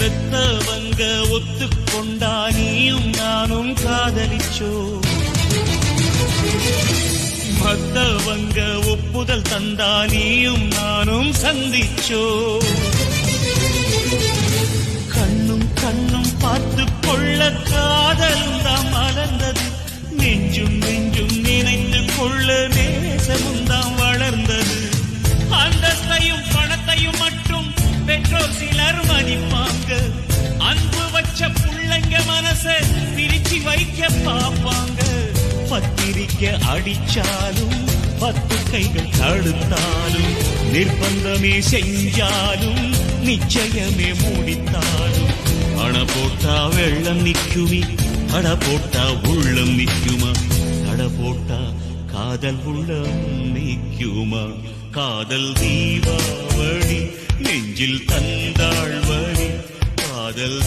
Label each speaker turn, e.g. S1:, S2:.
S1: பெத்தவங்க ஒத்துக்கொண்டா நீயும் நானும் காதலிச்சோ, மத்தவங்க ஒப்புதல் தந்தா நீயும் நானும் சந்திச்சோ. கண்ணும் கண்ணும் பார்த்து கொள்ள காதலும் தான் மலர்ந்தது, நெஞ்சும் நெஞ்சும் நினைத்து கொள்ள நேசமும் தான் வளர்ந்தது. அந்தஸ்தையும் பணத்தையும் மட்டும் பெற்றோர் சிலர் மதிப்பாங்க, அன்பு வச்ச புள்ளைங்க மனச பிரிச்சு வைக்க பாப்பாங்க. பத்திரிக்கை அடிச்சாலும் 10 கைகள் தடுத்தாலும், நிர்பந்தமே செஞ்சாலும் நிச்சயமே மூடித்தாலும், அண போட்டா வெள்ளம் நிக்குமி, அட போட்டா உள்ளம் நிக்குமா, அட போட்டா காதல் உள்ளம் நிக்குமா. காதல் தீபாவளி நெஞ்சில் தந்தாள் வழி, காதல்